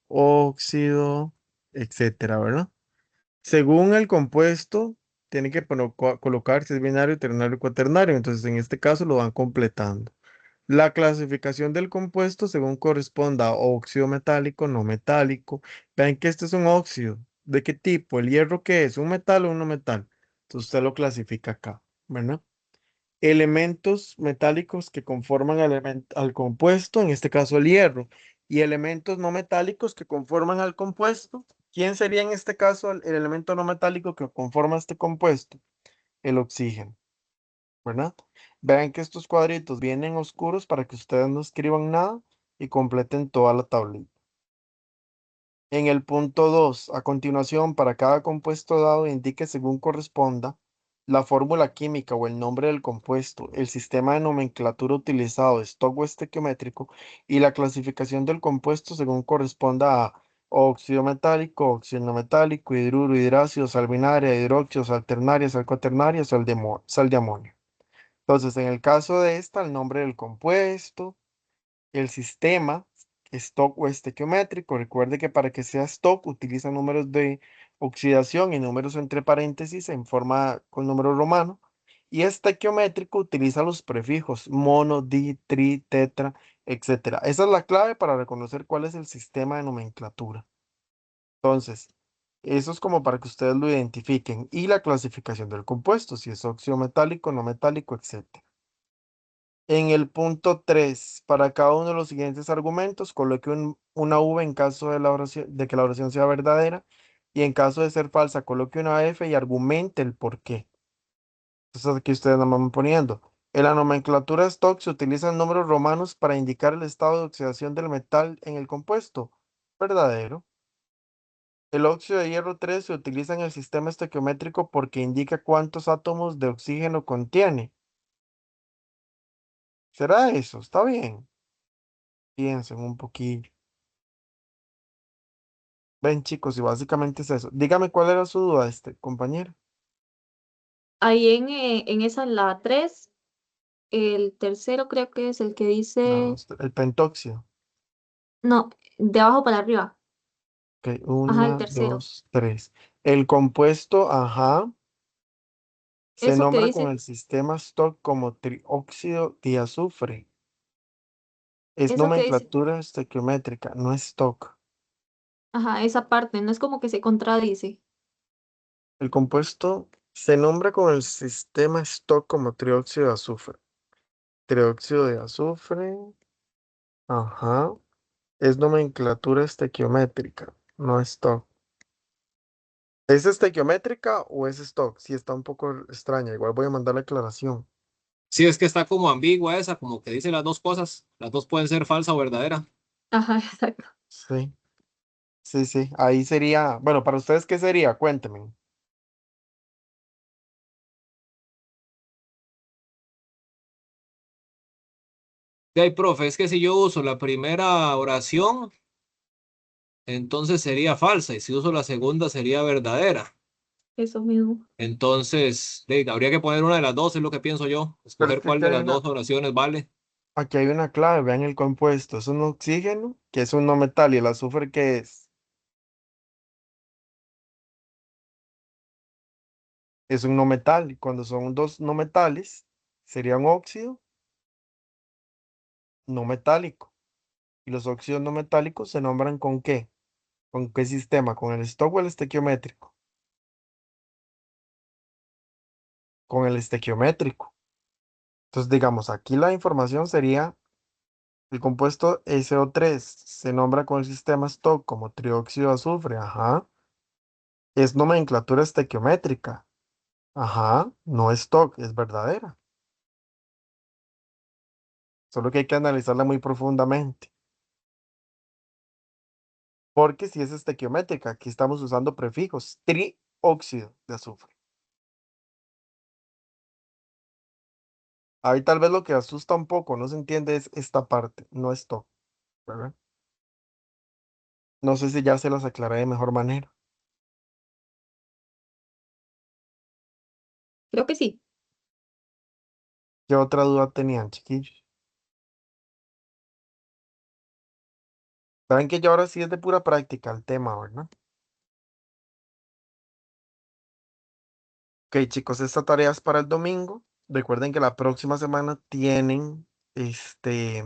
Óxido, etcétera, ¿verdad? Según el compuesto, tiene que colocar si es binario, ternario, cuaternario. Entonces en este caso lo van completando. La clasificación del compuesto según corresponda a óxido metálico, no metálico. Vean que este es un óxido. ¿De qué tipo? ¿El hierro qué es? ¿Un metal o un no metal? Entonces usted lo clasifica acá, ¿verdad? Elementos metálicos que conforman al compuesto, en este caso el hierro, y elementos no metálicos que conforman al compuesto. ¿Quién sería en este caso el elemento no metálico que conforma este compuesto? El oxígeno, ¿verdad? Vean que estos cuadritos vienen oscuros para que ustedes no escriban nada y completen toda la tablita. En el punto 2, a continuación, para cada compuesto dado, indique según corresponda la fórmula química o el nombre del compuesto, el sistema de nomenclatura utilizado, stock o estequiométrico, y la clasificación del compuesto según corresponda a óxido metálico, óxido no metálico, hidruro, hidrácido, sal binaria, hidróxido, sal ternaria, sal cuaternaria, sal de amonio. Entonces, en el caso de esta, el nombre del compuesto, el sistema, stock o estequiométrico. Recuerde que para que sea stock utiliza números de oxidación y números entre paréntesis en forma con número romano. Y estequiométrico utiliza los prefijos mono, di, tri, tetra, etcétera. Esa es la clave para reconocer cuál es el sistema de nomenclatura. Entonces, eso es como para que ustedes lo identifiquen. Y la clasificación del compuesto, si es óxido metálico, no metálico, etcétera. En el punto 3, para cada uno de los siguientes argumentos, coloque una V en caso de, de que la oración sea verdadera y en caso de ser falsa, coloque una F y argumente el por qué. Entonces aquí ustedes nos van poniendo. En la nomenclatura stock se utilizan números romanos para indicar el estado de oxidación del metal en el compuesto. Verdadero. El óxido de hierro 3 se utiliza en el sistema estequiométrico porque indica cuántos átomos de oxígeno contiene. ¿Será eso? Está bien. Piensen un poquillo. Ven, chicos, y básicamente es eso. Dígame cuál era su duda, compañero. Ahí en esa, la 3, el tercero creo que es el que No, dice, el pentóxido. no, de abajo para arriba. Ok, Ajá, el una, tercero. dos, tres. El compuesto, ajá, se Eso que nombra con dice, el sistema Stock como trióxido de azufre. Es eso que dice, nomenclatura estequiométrica, no es Stock. ajá, esa parte, no es como que se contradice. El compuesto se nombra con el sistema Stock como trióxido de azufre. Trióxido de azufre, ajá, es nomenclatura estequiométrica, no Stock. ¿Es estequiométrica o es stock? Sí, está un poco extraña. Igual voy a mandar la aclaración. Sí, es que está como ambigua esa, como que dice las dos cosas. Las dos pueden ser falsa o verdadera. Ajá, exacto. Sí, sí, sí. Ahí sería. Bueno, para ustedes, ¿qué sería? Cuéntenme. Y ahí, profe, es que si yo uso la primera oración, entonces sería falsa. Y si uso la segunda, sería verdadera. Eso mismo. Entonces, habría que poner una de las dos, es lo que pienso yo. Pero es Escoger que cuál de las dos oraciones vale. aquí hay una clave. Vean el compuesto. Es un oxígeno, que es un no metal, y el azufre, que es un no metal. Y cuando son dos no metales, sería un óxido no metálico. Y los óxidos no metálicos se nombran ¿con qué? ¿Con qué sistema? ¿Con el stock o el estequiométrico? Con el estequiométrico. Entonces, digamos, aquí la información sería, el compuesto SO3 se nombra con el sistema Stock como trióxido de azufre, ajá. Es nomenclatura estequiométrica, ajá. No es Stock, es verdadera. Solo que hay que analizarla muy profundamente. Porque si es estequiométrica, aquí estamos usando prefijos, trióxido de azufre. Ahí tal vez lo que asusta un poco, no se entiende es esta parte, no Stock, ¿verdad? No sé si ya se las aclaré de mejor manera. Creo que sí. ¿Qué otra duda tenían, chiquillos? Saben que ya ahora sí es de pura práctica el tema, ¿verdad? Ok, chicos, esta tarea es para el domingo. Recuerden que la próxima semana tienen este,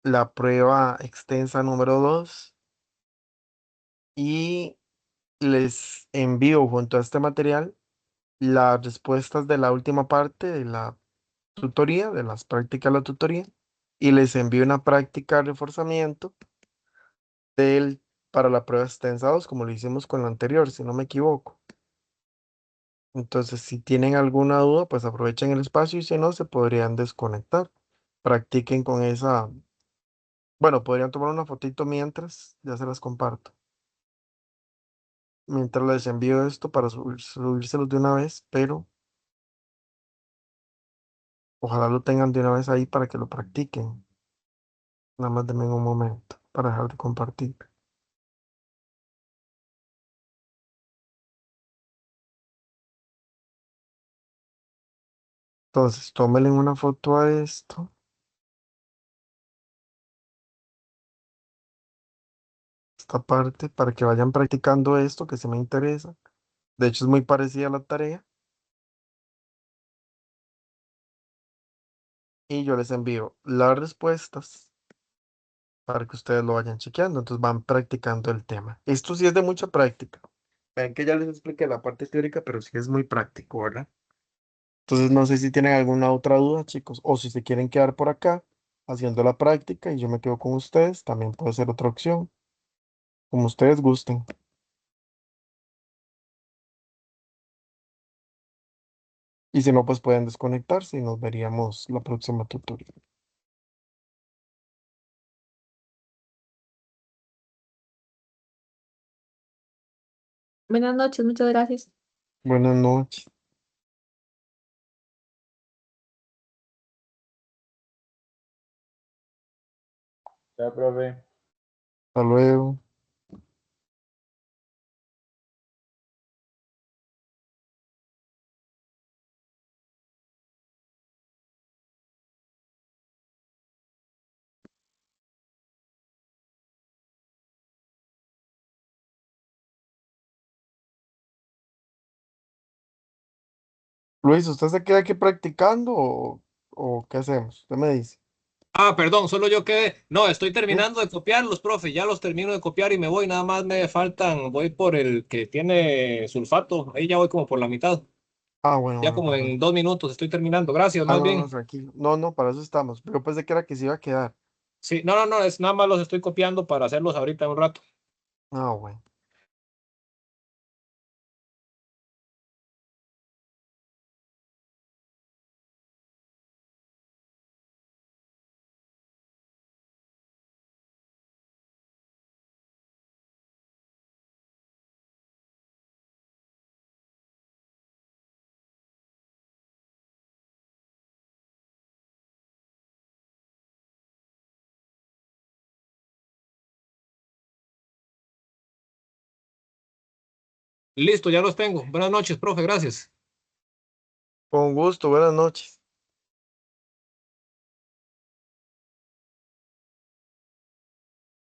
la prueba extensa número 2 y les envío junto a este material las respuestas de la última parte de la tutoría, de las prácticas de la tutoría, y les envío una práctica de reforzamiento del, para la prueba extensa 2, como lo hicimos con la anterior, si no me equivoco. Entonces, si tienen alguna duda, pues aprovechen el espacio y si no, se podrían desconectar. Practiquen con esa. Bueno, podrían tomar una fotito mientras, ya se las comparto. Mientras les envío esto para subírselos de una vez, pero Ojalá lo tengan de una vez ahí para que lo practiquen. Nada más denme un momento para dejar de compartir. Entonces, tómenle una foto a esto. Esta parte para que vayan practicando esto que se me interesa. De hecho, es muy parecida a la tarea. Y yo les envío las respuestas para que ustedes lo vayan chequeando. Entonces van practicando el tema. Esto sí es de mucha práctica. Ven que ya les expliqué la parte teórica, pero sí es muy práctico, ¿verdad? Entonces no sé si tienen alguna otra duda, chicos, o si se quieren quedar por acá haciendo la práctica y yo me quedo con ustedes, también puede ser otra opción, como ustedes gusten. Y si no, pues pueden desconectarse y nos veríamos la próxima tutoría. Buenas noches, muchas gracias. Buenas noches. Ya, profe. Hasta luego. Luis, ¿usted se queda aquí practicando o qué hacemos? Usted me dice. Ah, perdón, solo yo quedé. No, estoy ¿Sí? terminando de copiarlos, profe. Ya los termino de copiar y me voy. Nada más me faltan. Voy por el que tiene sulfato. Ahí ya voy como por la mitad. Ah, bueno, Ya bueno, como en perfecto. 2 minutos estoy terminando. Gracias, Ah, más no, no, bien. tranquilo. No, no, para eso estamos. Pero pensé que era que se iba a quedar. Sí, no, no, no, es nada más los estoy copiando para hacerlos ahorita en un rato. Ah, bueno. Listo, ya los tengo. Buenas noches, profe, gracias. Con gusto, buenas noches.